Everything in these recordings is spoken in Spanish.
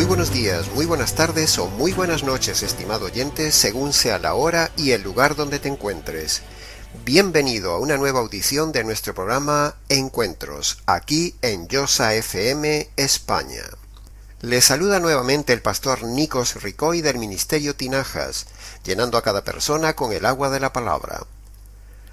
Muy buenos días, muy buenas tardes o muy buenas noches, estimado oyente, según sea la hora y el lugar donde te encuentres. Bienvenido a una nueva audición de nuestro programa Encuentros, aquí en Josa FM, España. Le saluda nuevamente el pastor Nikos Ricoy del Ministerio Tinajas, llenando a cada persona con el agua de la palabra.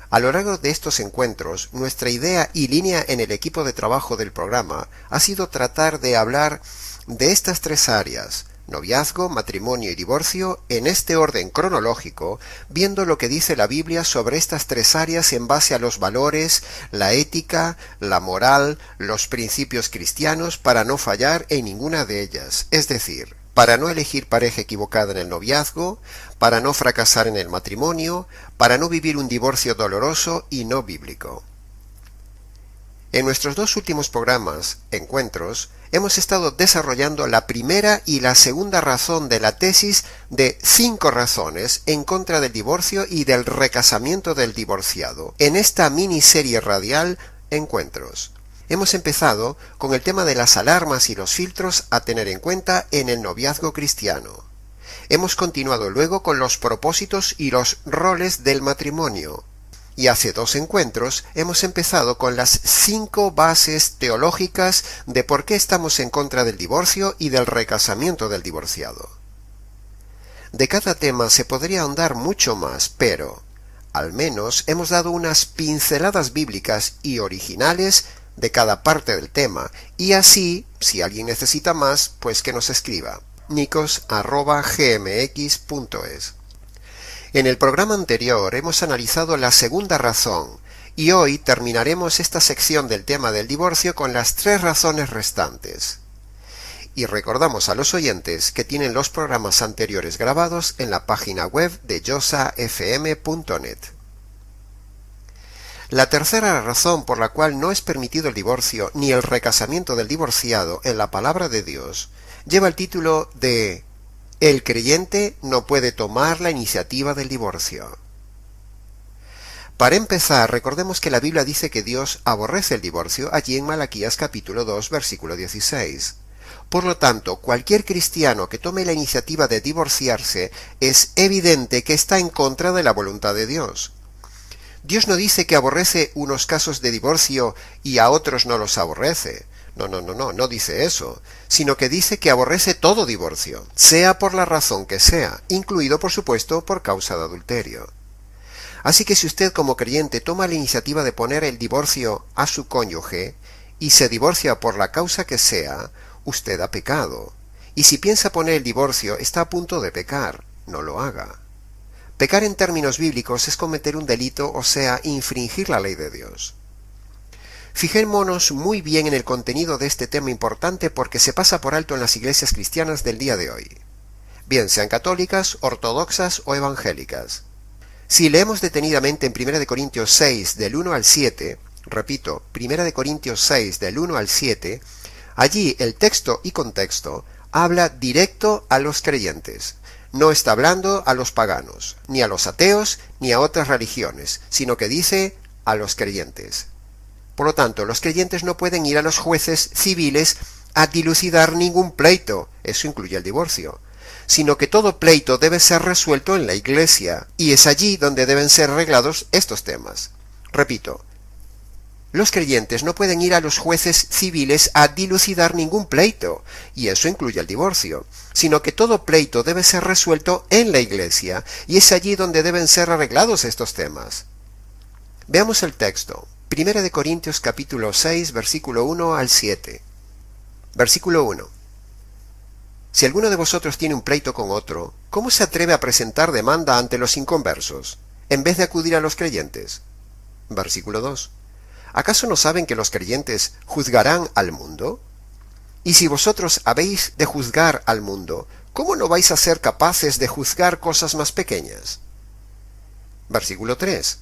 A lo largo de estos encuentros, nuestra idea y línea en el equipo de trabajo del programa ha sido tratar de hablar de estas tres áreas: noviazgo, matrimonio y divorcio, en este orden cronológico, viendo lo que dice la Biblia sobre estas tres áreas en base a los valores, la ética, la moral, los principios cristianos, para no fallar en ninguna de ellas, es decir, para no elegir pareja equivocada en el noviazgo, para no fracasar en el matrimonio, para no vivir un divorcio doloroso y no bíblico. En nuestros dos últimos programas, Encuentros, hemos estado desarrollando la primera y la segunda razón de la tesis de 5 razones en contra del divorcio y del recasamiento del divorciado, en esta miniserie radial Encuentros. Hemos empezado con el tema de las alarmas y los filtros a tener en cuenta en el noviazgo cristiano. Hemos continuado luego con los propósitos y los roles del matrimonio. Y hace 2 encuentros hemos empezado con las 5 bases teológicas de por qué estamos en contra del divorcio y del recasamiento del divorciado. De cada tema se podría ahondar mucho más, pero al menos hemos dado unas pinceladas bíblicas y originales de cada parte del tema, y así, si alguien necesita más, pues que nos escriba nikos@gmx.es. En el programa anterior hemos analizado la segunda razón, y hoy terminaremos esta sección del tema del divorcio con las 3 razones restantes. Y recordamos a los oyentes que tienen los programas anteriores grabados en la página web de josafm.net. La tercera razón por la cual no es permitido el divorcio ni el recasamiento del divorciado en la palabra de Dios lleva el título de El creyente no puede tomar la iniciativa del divorcio. Para empezar, recordemos que la Biblia dice que Dios aborrece el divorcio allí en Malaquías capítulo 2, versículo 16. Por lo tanto, cualquier cristiano que tome la iniciativa de divorciarse es evidente que está en contra de la voluntad de Dios. Dios no dice que aborrece unos casos de divorcio y a otros no los aborrece. No dice eso, sino que dice que aborrece todo divorcio, sea por la razón que sea, incluido por supuesto por causa de adulterio. Así que si usted como creyente toma la iniciativa de poner el divorcio a su cónyuge y se divorcia por la causa que sea, usted ha pecado. Y si piensa poner el divorcio, está a punto de pecar, no lo haga. Pecar en términos bíblicos es cometer un delito, o sea, infringir la ley de Dios. Fijémonos muy bien en el contenido de este tema importante porque se pasa por alto en las iglesias cristianas del día de hoy, bien sean católicas, ortodoxas o evangélicas. Si leemos detenidamente en 1 Corintios 6 del 1 al 7, repito, 1 Corintios 6 del 1 al 7, allí el texto y contexto habla directo a los creyentes. No está hablando a los paganos, ni a los ateos, ni a otras religiones, sino que dice a los creyentes. Por lo tanto, los creyentes no pueden ir a los jueces civiles a dilucidar ningún pleito, eso incluye el divorcio, sino que todo pleito debe ser resuelto en la iglesia, y es allí donde deben ser arreglados estos temas. Repito, los creyentes no pueden ir a los jueces civiles a dilucidar ningún pleito, y eso incluye el divorcio, sino que todo pleito debe ser resuelto en la iglesia, y es allí donde deben ser arreglados estos temas. Veamos el texto. 1 Corintios capítulo 6, versículo 1 al 7. Versículo 1. Si alguno de vosotros tiene un pleito con otro, ¿cómo se atreve a presentar demanda ante los inconversos, en vez de acudir a los creyentes? Versículo 2. ¿Acaso no saben que los creyentes juzgarán al mundo? Y si vosotros habéis de juzgar al mundo, ¿cómo no vais a ser capaces de juzgar cosas más pequeñas? Versículo 3.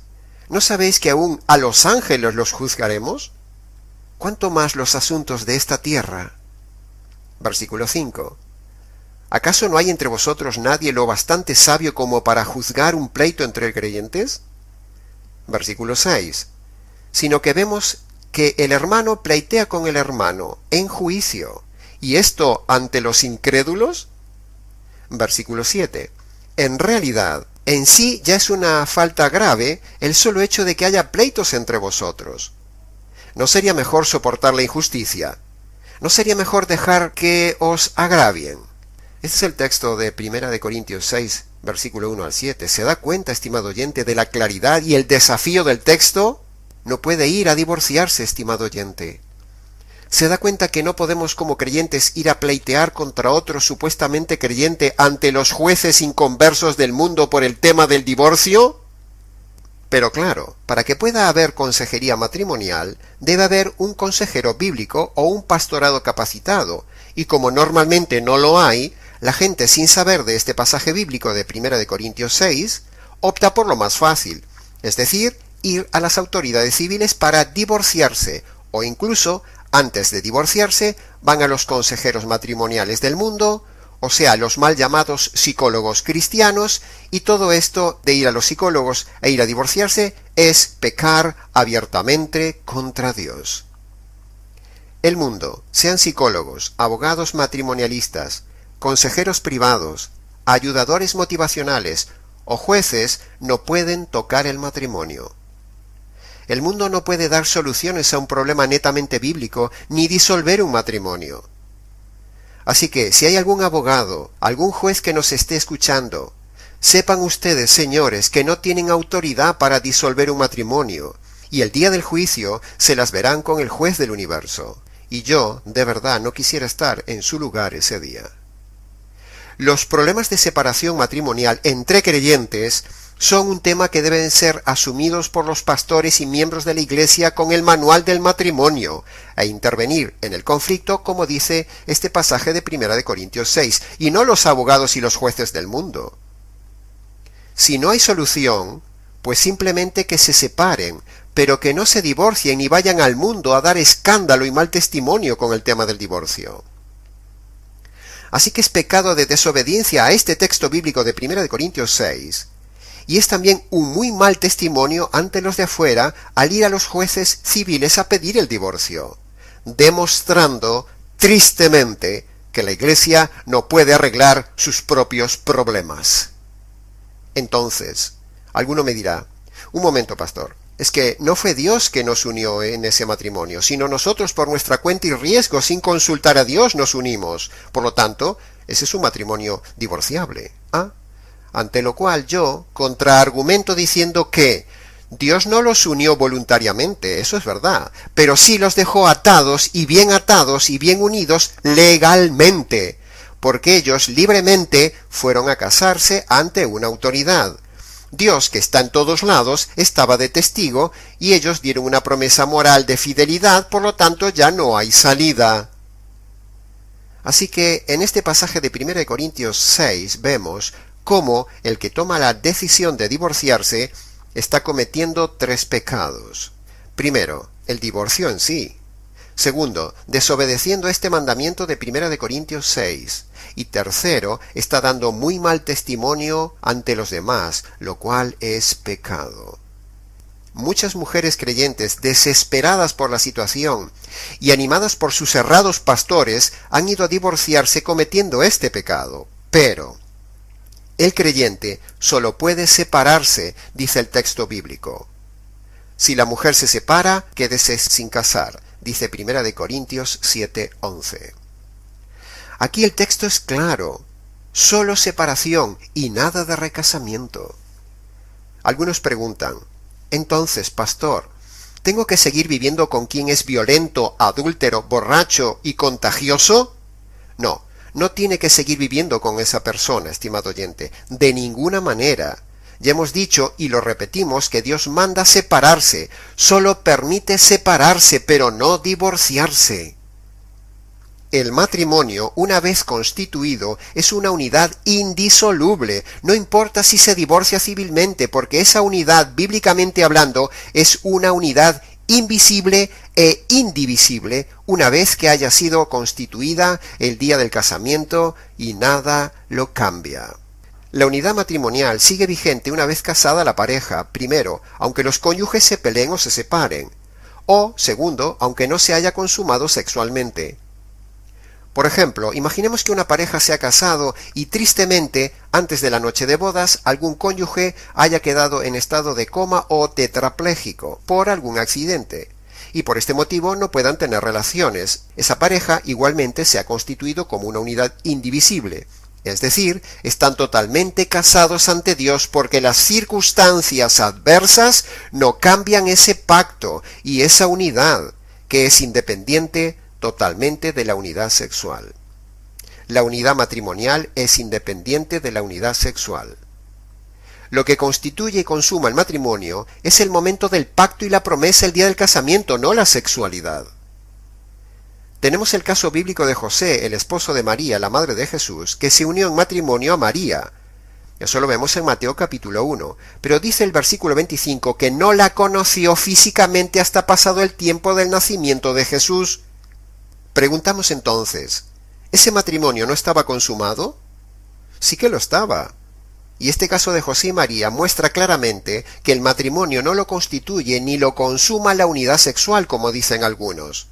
¿No sabéis que aún a los ángeles los juzgaremos? ¿Cuánto más los asuntos de esta tierra? Versículo 5. ¿Acaso no hay entre vosotros nadie lo bastante sabio como para juzgar un pleito entre creyentes? Versículo 6. Sino que vemos que el hermano pleitea con el hermano en juicio, ¿Y esto ante los incrédulos? Versículo 7. En realidad, en sí ya es una falta grave el solo hecho de que haya pleitos entre vosotros. ¿No sería mejor soportar la injusticia? ¿No sería mejor dejar que os agravien? Este es el texto de 1 Corintios 6, versículo 1 al 7. ¿Se da cuenta, estimado oyente, de la claridad y el desafío del texto? No puede ir a divorciarse, estimado oyente. ¿Se da cuenta que no podemos como creyentes ir a pleitear contra otro supuestamente creyente ante los jueces inconversos del mundo por el tema del divorcio? Pero claro, para que pueda haber consejería matrimonial, debe haber un consejero bíblico o un pastorado capacitado, y como normalmente no lo hay, la gente sin saber de este pasaje bíblico de 1 Corintios 6, opta por lo más fácil, es decir, ir a las autoridades civiles para divorciarse, o incluso, antes de divorciarse, van a los consejeros matrimoniales del mundo, o sea, los mal llamados psicólogos cristianos, y todo esto de ir a los psicólogos e ir a divorciarse es pecar abiertamente contra Dios. El mundo, sean psicólogos, abogados matrimonialistas, consejeros privados, ayudadores motivacionales o jueces, no pueden tocar el matrimonio. El mundo no puede dar soluciones a un problema netamente bíblico ni disolver un matrimonio. Así que, si hay algún abogado, algún juez que nos esté escuchando, sepan ustedes, señores, que no tienen autoridad para disolver un matrimonio, y el día del juicio se las verán con el juez del universo. Y yo, de verdad, no quisiera estar en su lugar ese día. Los problemas de separación matrimonial entre creyentes son un tema que deben ser asumidos por los pastores y miembros de la Iglesia con el manual del matrimonio, e intervenir en el conflicto como dice este pasaje de 1 Corintios 6, y no los abogados y los jueces del mundo. Si no hay solución, pues simplemente que se separen, pero que no se divorcien ni vayan al mundo a dar escándalo y mal testimonio con el tema del divorcio. Así que es pecado de desobediencia a este texto bíblico de 1 Corintios 6, y es también un muy mal testimonio ante los de afuera al ir a los jueces civiles a pedir el divorcio, demostrando tristemente que la Iglesia no puede arreglar sus propios problemas. Entonces, alguno me dirá, un momento, pastor, es que no fue Dios que nos unió en ese matrimonio, sino nosotros por nuestra cuenta y riesgo, sin consultar a Dios, nos unimos. Por lo tanto, ese es un matrimonio divorciable. Ante lo cual yo contraargumento diciendo que Dios no los unió voluntariamente, eso es verdad, pero sí los dejó atados y bien unidos legalmente, porque ellos libremente fueron a casarse ante una autoridad. Dios, que está en todos lados, estaba de testigo, y ellos dieron una promesa moral de fidelidad, por lo tanto ya no hay salida. Así que en este pasaje de 1 Corintios 6 vemos cómo el que toma la decisión de divorciarse está cometiendo 3 pecados. Primero, el divorcio en sí. Segundo, desobedeciendo este mandamiento de 1 Corintios 6. Y tercero, está dando muy mal testimonio ante los demás, lo cual es pecado. Muchas mujeres creyentes, desesperadas por la situación y animadas por sus errados pastores, han ido a divorciarse cometiendo este pecado. Pero el creyente solo puede separarse, dice el texto bíblico. Si la mujer se separa, quédese sin casar, dice 1 Corintios 7:11. Aquí el texto es claro, solo separación y nada de recasamiento. Algunos preguntan, entonces, pastor, ¿tengo que seguir viviendo con quien es violento, adúltero, borracho y contagioso? No, no tiene que seguir viviendo con esa persona, estimado oyente, de ninguna manera. Ya hemos dicho y lo repetimos que Dios manda separarse, solo permite separarse, pero no divorciarse. El matrimonio, una vez constituido, es una unidad indisoluble, no importa si se divorcia civilmente, porque esa unidad, bíblicamente hablando, es una unidad invisible e indivisible, una vez que haya sido constituida el día del casamiento y nada lo cambia. La unidad matrimonial sigue vigente una vez casada la pareja, primero, aunque los cónyuges se peleen o se separen, o, segundo, aunque no se haya consumado sexualmente. Por ejemplo, imaginemos que una pareja se ha casado y tristemente, antes de la noche de bodas, algún cónyuge haya quedado en estado de coma o tetrapléjico por algún accidente, y por este motivo no puedan tener relaciones. Esa pareja igualmente se ha constituido como una unidad indivisible. Es decir, están totalmente casados ante Dios porque las circunstancias adversas no cambian ese pacto y esa unidad, que es independiente totalmente de la unidad sexual. La unidad matrimonial es independiente de la unidad sexual. Lo que constituye y consuma el matrimonio es el momento del pacto y la promesa el día del casamiento, no la sexualidad. Tenemos el caso bíblico de José, el esposo de María, la madre de Jesús, que se unió en matrimonio a María. Eso lo vemos en Mateo capítulo 1, pero dice el versículo 25 que no la conoció físicamente hasta pasado el tiempo del nacimiento de Jesús. Preguntamos entonces, ¿ese matrimonio no estaba consumado? Sí que lo estaba. Y este caso de José y María muestra claramente que el matrimonio no lo constituye ni lo consuma la unidad sexual, como dicen algunos,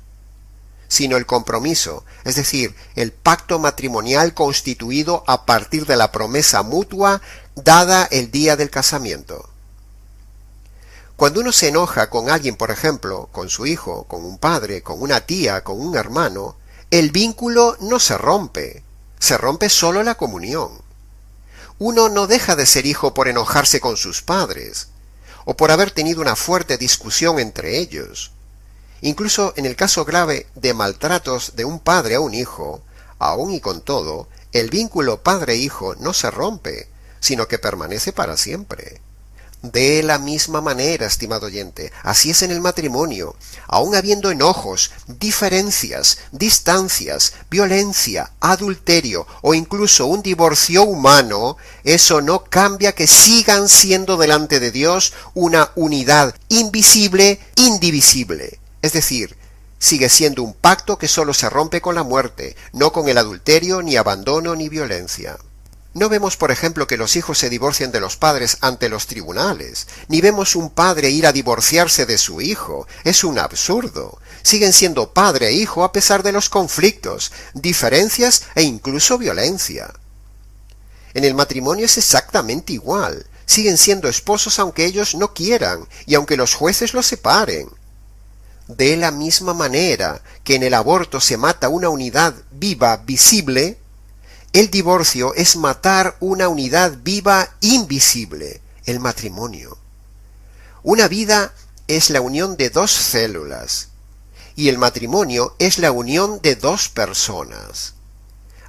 sino el compromiso, es decir, el pacto matrimonial constituido a partir de la promesa mutua dada el día del casamiento. Cuando uno se enoja con alguien, por ejemplo, con su hijo, con un padre, con una tía, con un hermano, el vínculo no se rompe solo la comunión. Uno no deja de ser hijo por enojarse con sus padres, o por haber tenido una fuerte discusión entre ellos. Incluso en el caso grave de maltratos de un padre a un hijo, aun y con todo, el vínculo padre-hijo no se rompe, sino que permanece para siempre. De la misma manera, estimado oyente, así es en el matrimonio. Aun habiendo enojos, diferencias, distancias, violencia, adulterio o incluso un divorcio humano, eso no cambia que sigan siendo delante de Dios una unidad invisible, indivisible. Es decir, sigue siendo un pacto que solo se rompe con la muerte, no con el adulterio, ni abandono, ni violencia. No vemos, por ejemplo, que los hijos se divorcien de los padres ante los tribunales, ni vemos un padre ir a divorciarse de su hijo. Es un absurdo. Siguen siendo padre e hijo a pesar de los conflictos, diferencias e incluso violencia. En el matrimonio es exactamente igual. Siguen siendo esposos aunque ellos no quieran, y aunque los jueces los separen. De la misma manera que en el aborto se mata una unidad viva, visible, el divorcio es matar una unidad viva, invisible, el matrimonio. Una vida es la unión de dos células, y el matrimonio es la unión de dos personas.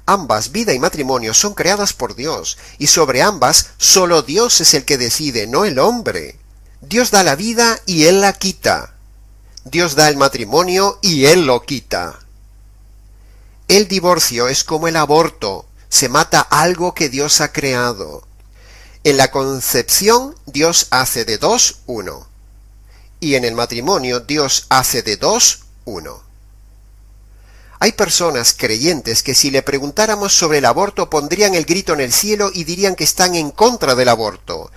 Ambas, vida y matrimonio, son creadas por Dios, y sobre ambas solo Dios es el que decide, no el hombre. Dios da la vida y Él la quita. Dios da el matrimonio y Él lo quita. El divorcio es como el aborto. Se mata algo que Dios ha creado. En la concepción, Dios hace de dos, uno. Y en el matrimonio, Dios hace de dos, uno. Hay personas creyentes que si le preguntáramos sobre el aborto pondrían el grito en el cielo y dirían que están en contra del aborto.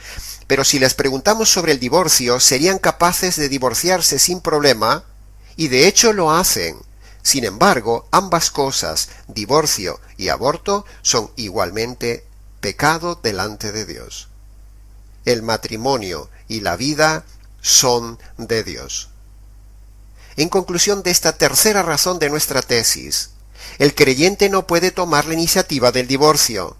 Pero si les preguntamos sobre el divorcio, serían capaces de divorciarse sin problema, y de hecho lo hacen. Sin embargo, ambas cosas, divorcio y aborto, son igualmente pecado delante de Dios. El matrimonio y la vida son de Dios. En conclusión de esta tercera razón de nuestra tesis, el creyente no puede tomar la iniciativa del divorcio.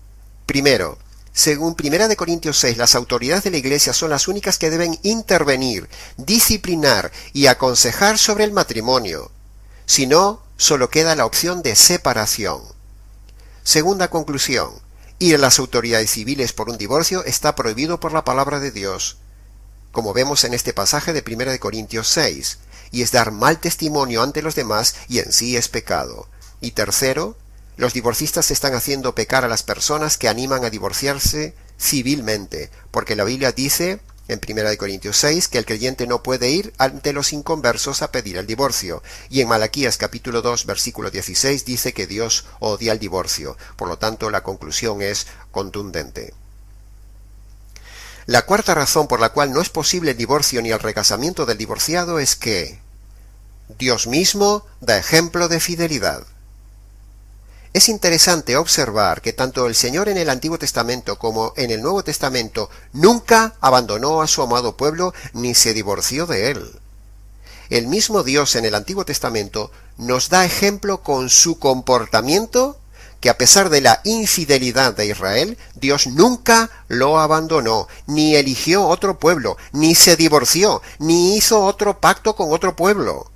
Primero, según 1 Corintios 6, las autoridades de la Iglesia son las únicas que deben intervenir, disciplinar y aconsejar sobre el matrimonio. Si no, solo queda la opción de separación. Segunda conclusión, ir a las autoridades civiles por un divorcio está prohibido por la palabra de Dios, como vemos en este pasaje de 1 Corintios 6, y es dar mal testimonio ante los demás y en sí es pecado. Y tercero, los divorcistas están haciendo pecar a las personas que animan a divorciarse civilmente, porque la Biblia dice en 1 Corintios 6 que el creyente no puede ir ante los inconversos a pedir el divorcio, y en Malaquías capítulo 2 versículo 16 dice que Dios odia el divorcio. Por lo tanto, la conclusión es contundente. La cuarta razón por la cual no es posible el divorcio ni el recasamiento del divorciado es que Dios mismo da ejemplo de fidelidad. Es interesante observar que tanto el Señor en el Antiguo Testamento como en el Nuevo Testamento nunca abandonó a su amado pueblo ni se divorció de él. El mismo Dios en el Antiguo Testamento nos da ejemplo con su comportamiento, que a pesar de la infidelidad de Israel, Dios nunca lo abandonó, ni eligió otro pueblo, ni se divorció, ni hizo otro pacto con otro pueblo.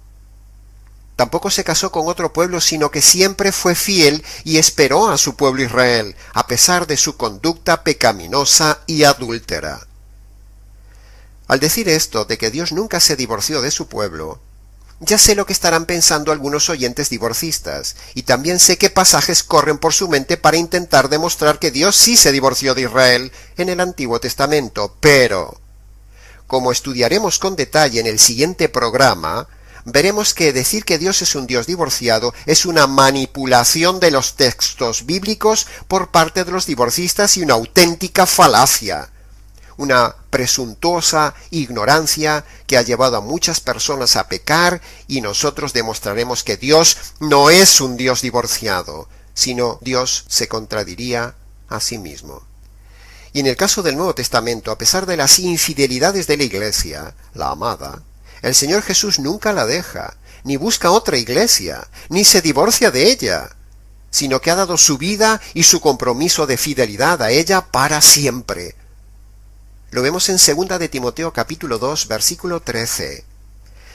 Tampoco se casó con otro pueblo, sino que siempre fue fiel y esperó a su pueblo Israel, a pesar de su conducta pecaminosa y adúltera. Al decir esto de que Dios nunca se divorció de su pueblo, ya sé lo que estarán pensando algunos oyentes divorcistas, y también sé qué pasajes corren por su mente para intentar demostrar que Dios sí se divorció de Israel en el Antiguo Testamento, pero, como estudiaremos con detalle en el siguiente programa, veremos que decir que Dios es un Dios divorciado es una manipulación de los textos bíblicos por parte de los divorcistas y una auténtica falacia. Una presuntuosa ignorancia que ha llevado a muchas personas a pecar, y nosotros demostraremos que Dios no es un Dios divorciado, sino Dios se contradiría a sí mismo. Y en el caso del Nuevo Testamento, a pesar de las infidelidades de la Iglesia, la amada, el Señor Jesús nunca la deja, ni busca otra iglesia, ni se divorcia de ella, sino que ha dado su vida y su compromiso de fidelidad a ella para siempre. Lo vemos en 2 de Timoteo capítulo 2, versículo 13.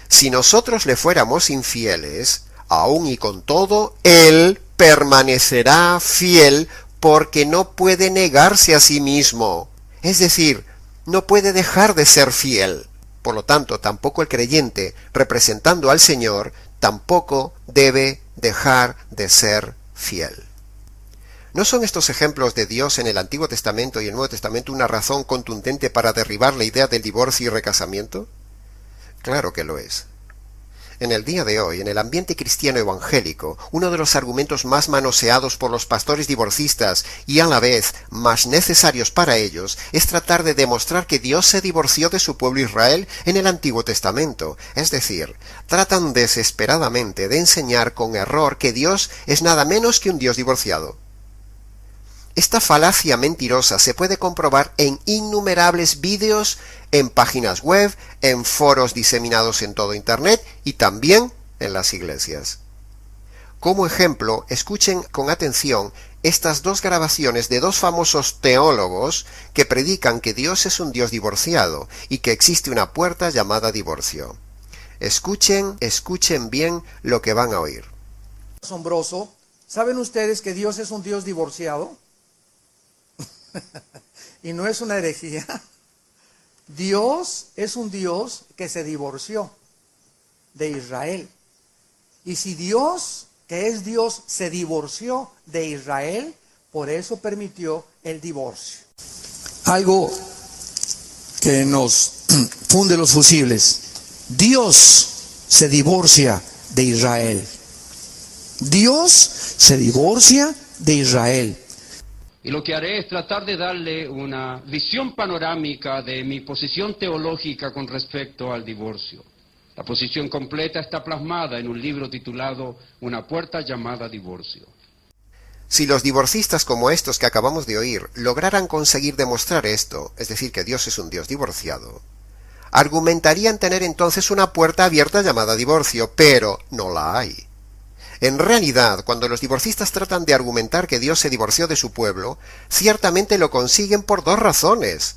Si nosotros le fuéramos infieles, aun y con todo, Él permanecerá fiel, porque no puede negarse a sí mismo. Es decir, no puede dejar de ser fiel. Por lo tanto, tampoco el creyente, representando al Señor, tampoco debe dejar de ser fiel. ¿No son estos ejemplos de Dios en el Antiguo Testamento y el Nuevo Testamento una razón contundente para derribar la idea del divorcio y recasamiento? Claro que lo es. En el día de hoy, en el ambiente cristiano evangélico, uno de los argumentos más manoseados por los pastores divorcistas y a la vez más necesarios para ellos es tratar de demostrar que Dios se divorció de su pueblo Israel en el Antiguo Testamento. Es decir, tratan desesperadamente de enseñar con error que Dios es nada menos que un Dios divorciado. Esta falacia mentirosa se puede comprobar en innumerables vídeos, en páginas web, en foros diseminados en todo Internet y también en las iglesias. Como ejemplo, escuchen con atención estas dos grabaciones de dos famosos teólogos que predican que Dios es un Dios divorciado y que existe una puerta llamada divorcio. Escuchen bien lo que van a oír. Asombroso. ¿Saben ustedes que Dios es un Dios divorciado? Y no es una herejía. Dios es un Dios que se divorció de Israel. Y si Dios, que es Dios, se divorció de Israel, por eso permitió el divorcio. Algo que nos funde los fusibles. Dios se divorcia de Israel. Dios se divorcia de Israel. Y lo que haré es tratar de darle una visión panorámica de mi posición teológica con respecto al divorcio. La posición completa está plasmada en un libro titulado Una puerta llamada divorcio. Si los divorcistas como estos que acabamos de oír lograran conseguir demostrar esto, es decir, que Dios es un Dios divorciado, argumentarían tener entonces una puerta abierta llamada divorcio, pero no la hay. En realidad, cuando los divorcistas tratan de argumentar que Dios se divorció de su pueblo, ciertamente lo consiguen por dos razones.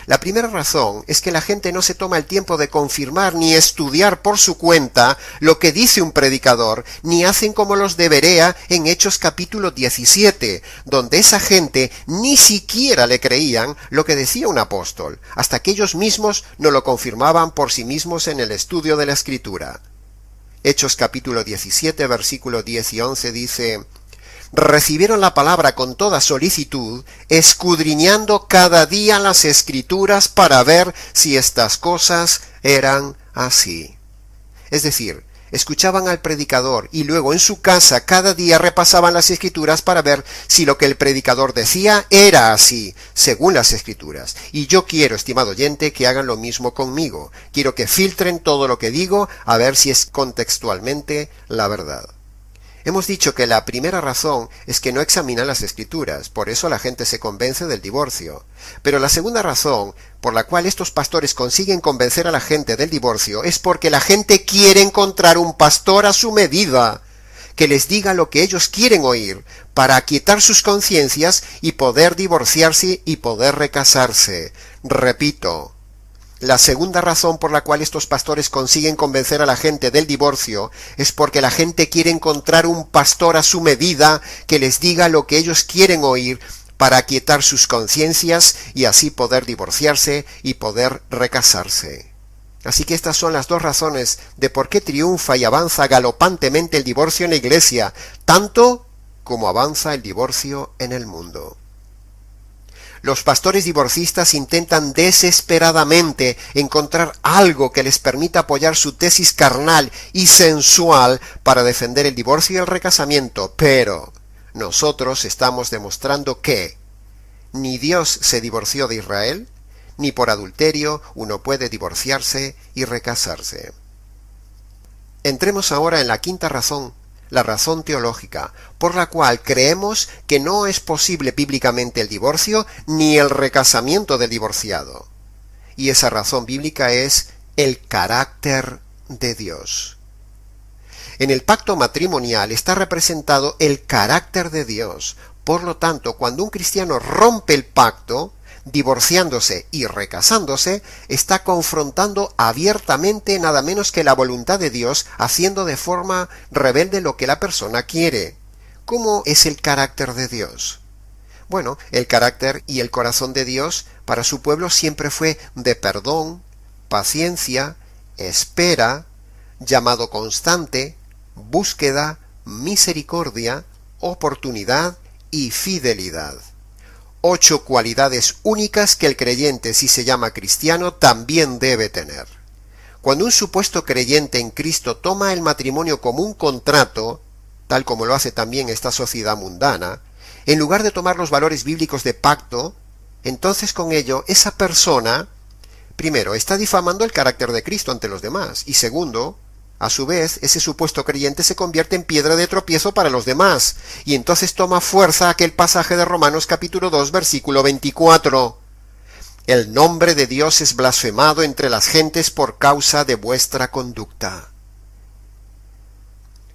La primera razón es que la gente no se toma el tiempo de confirmar ni estudiar por su cuenta lo que dice un predicador, ni hacen como los de Berea en Hechos capítulo 17, donde esa gente ni siquiera le creían lo que decía un apóstol, hasta que ellos mismos no lo confirmaban por sí mismos en el estudio de la Escritura. Hechos capítulo 17, versículo 10 y 11 dice: recibieron la palabra con toda solicitud, escudriñando cada día las Escrituras para ver si estas cosas eran así. Es decir, escuchaban al predicador y luego en su casa cada día repasaban las Escrituras para ver si lo que el predicador decía era así, según las Escrituras. Y yo quiero, estimado oyente, que hagan lo mismo conmigo. Quiero que filtren todo lo que digo a ver si es contextualmente la verdad. Hemos dicho que la primera razón es que no examinan las Escrituras, por eso la gente se convence del divorcio. Pero la segunda razón por la cual estos pastores consiguen convencer a la gente del divorcio es porque la gente quiere encontrar un pastor a su medida, que les diga lo que ellos quieren oír, para aquietar sus conciencias y poder divorciarse y poder recasarse. Repito, la segunda razón por la cual estos pastores consiguen convencer a la gente del divorcio es porque la gente quiere encontrar un pastor a su medida que les diga lo que ellos quieren oír para aquietar sus conciencias y así poder divorciarse y poder recasarse. Así que estas son las dos razones de por qué triunfa y avanza galopantemente el divorcio en la iglesia, tanto como avanza el divorcio en el mundo. Los pastores divorcistas intentan desesperadamente encontrar algo que les permita apoyar su tesis carnal y sensual para defender el divorcio y el recasamiento, pero nosotros estamos demostrando que ni Dios se divorció de Israel, ni por adulterio uno puede divorciarse y recasarse. Entremos ahora en la quinta razón, la razón teológica, por la cual creemos que no es posible bíblicamente el divorcio ni el recasamiento del divorciado. Y esa razón bíblica es el carácter de Dios. En el pacto matrimonial está representado el carácter de Dios. Por lo tanto, cuando un cristiano rompe el pacto, divorciándose y recasándose, está confrontando abiertamente nada menos que la voluntad de Dios, haciendo de forma rebelde lo que la persona quiere. ¿Cómo es el carácter de Dios? Bueno, el carácter y el corazón de Dios para su pueblo siempre fue de perdón, paciencia, espera, llamado constante, búsqueda, misericordia, oportunidad y fidelidad. 8 cualidades únicas que el creyente, si se llama cristiano, también debe tener. Cuando un supuesto creyente en Cristo toma el matrimonio como un contrato, tal como lo hace también esta sociedad mundana, en lugar de tomar los valores bíblicos de pacto, entonces con ello esa persona, primero, está difamando el carácter de Cristo ante los demás, y segundo, a su vez, ese supuesto creyente se convierte en piedra de tropiezo para los demás, y entonces toma fuerza aquel pasaje de Romanos capítulo 2, versículo 24. El nombre de Dios es blasfemado entre las gentes por causa de vuestra conducta.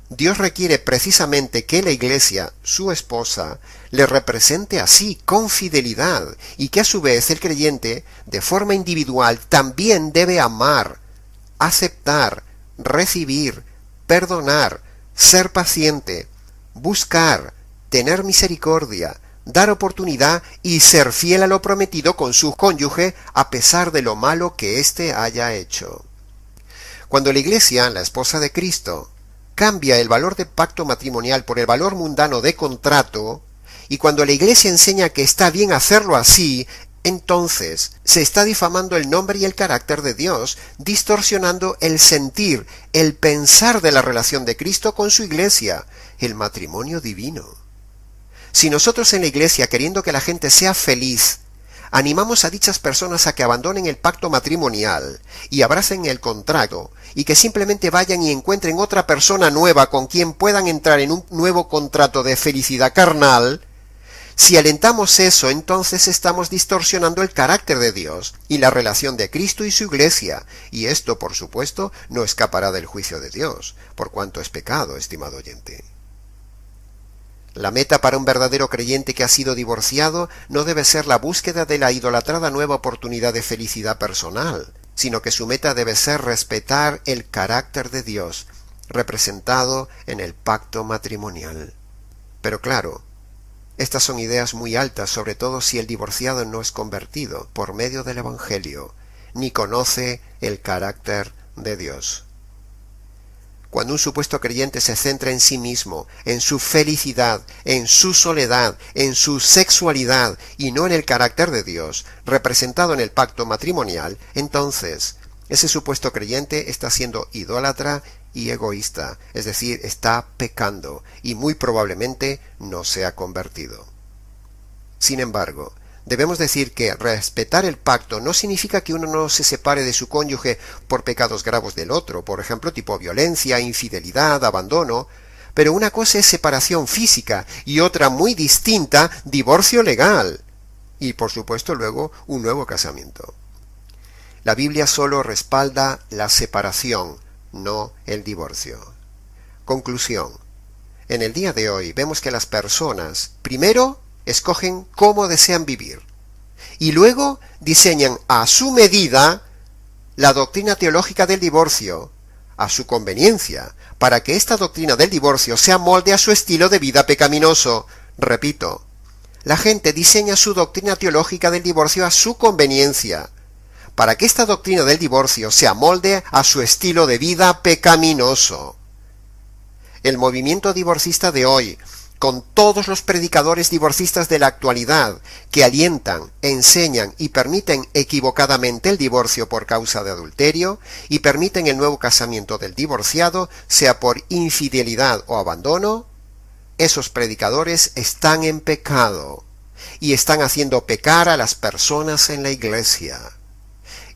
Dios requiere precisamente que la iglesia, su esposa, le represente así, con fidelidad, y que a su vez el creyente, de forma individual, también debe amar, aceptar, recibir, perdonar, ser paciente, buscar, tener misericordia, dar oportunidad y ser fiel a lo prometido con su cónyuge a pesar de lo malo que éste haya hecho. Cuando la iglesia, la esposa de Cristo, cambia el valor de pacto matrimonial por el valor mundano de contrato, y cuando la iglesia enseña que está bien hacerlo así, entonces se está difamando el nombre y el carácter de Dios, distorsionando el sentir, el pensar de la relación de Cristo con su iglesia, el matrimonio divino. Si nosotros en la iglesia, queriendo que la gente sea feliz, animamos a dichas personas a que abandonen el pacto matrimonial y abracen el contrato, y que simplemente vayan y encuentren otra persona nueva con quien puedan entrar en un nuevo contrato de felicidad carnal, si alentamos eso, entonces estamos distorsionando el carácter de Dios y la relación de Cristo y su iglesia, y esto, por supuesto, no escapará del juicio de Dios, por cuanto es pecado, estimado oyente. La meta para un verdadero creyente que ha sido divorciado no debe ser la búsqueda de la idolatrada nueva oportunidad de felicidad personal, sino que su meta debe ser respetar el carácter de Dios, representado en el pacto matrimonial. Pero claro, estas son ideas muy altas, sobre todo si el divorciado no es convertido por medio del Evangelio, ni conoce el carácter de Dios. Cuando un supuesto creyente se centra en sí mismo, en su felicidad, en su soledad, en su sexualidad, y no en el carácter de Dios, representado en el pacto matrimonial, entonces ese supuesto creyente está siendo idólatra y egoísta, es decir, está pecando, y muy probablemente no se ha convertido. Sin embargo, debemos decir que respetar el pacto no significa que uno no se separe de su cónyuge por pecados graves del otro, por ejemplo, tipo violencia, infidelidad, abandono, Pero una cosa es separación física y otra muy distinta, divorcio legal. Y por supuesto luego un nuevo casamiento. La Biblia solo respalda la separación, no el divorcio. Conclusión. En el día de hoy vemos que las personas, primero, escogen cómo desean vivir, y luego diseñan a su medida la doctrina teológica del divorcio, a su conveniencia, para que esta doctrina del divorcio se amolde a su estilo de vida pecaminoso. Repito, la gente diseña su doctrina teológica del divorcio a su conveniencia, para que esta doctrina del divorcio se amolde a su estilo de vida pecaminoso. El movimiento divorcista de hoy, con todos los predicadores divorcistas de la actualidad que alientan, enseñan y permiten equivocadamente el divorcio por causa de adulterio y permiten el nuevo casamiento del divorciado, sea por infidelidad o abandono, esos predicadores están en pecado y están haciendo pecar a las personas en la iglesia.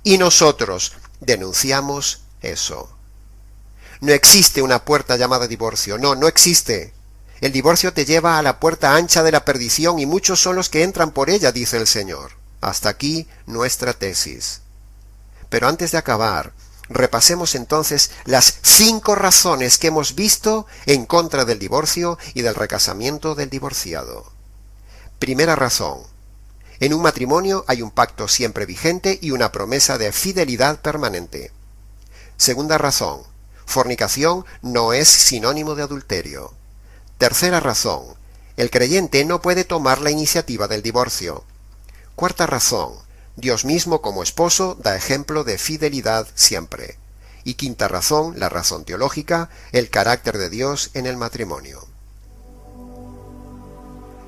Y nosotros denunciamos eso. No existe una puerta llamada divorcio. No existe. El divorcio te lleva a la puerta ancha de la perdición y muchos son los que entran por ella, dice el Señor. Hasta aquí nuestra tesis. Pero antes de acabar, repasemos entonces las 5 razones que hemos visto en contra del divorcio y del recasamiento del divorciado. Primera razón. En un matrimonio hay un pacto siempre vigente y una promesa de fidelidad permanente. Segunda razón. Fornicación no es sinónimo de adulterio. Tercera razón. El creyente no puede tomar la iniciativa del divorcio. Cuarta razón. Dios mismo como esposo da ejemplo de fidelidad siempre. Y quinta razón, la razón teológica, el carácter de Dios en el matrimonio.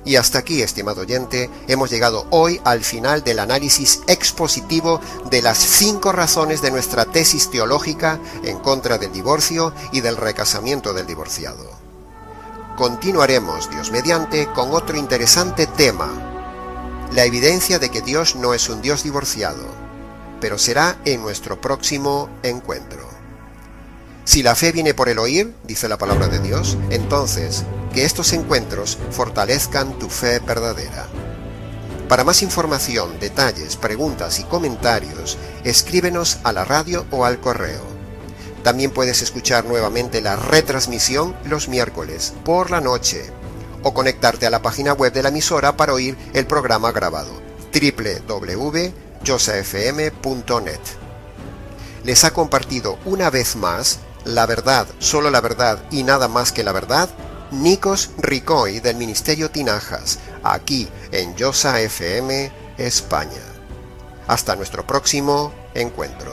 Y hasta aquí, estimado oyente, hemos llegado hoy al final del análisis expositivo de las 5 razones de nuestra tesis teológica en contra del divorcio y del recasamiento del divorciado. Continuaremos, Dios mediante, con otro interesante tema, la evidencia de que Dios no es un Dios divorciado, pero será en nuestro próximo encuentro. Si la fe viene por el oír, dice la palabra de Dios, entonces que estos encuentros fortalezcan tu fe verdadera. Para más información, detalles, preguntas y comentarios, escríbenos a la radio o al correo. También puedes escuchar nuevamente la retransmisión los miércoles por la noche o conectarte a la página web de la emisora para oír el programa grabado www.josafm.net. Les ha compartido una vez más la verdad, solo la verdad y nada más que la verdad, Nikos Ricoy del Ministerio Tinajas, aquí en Josa FM, España. Hasta nuestro próximo encuentro.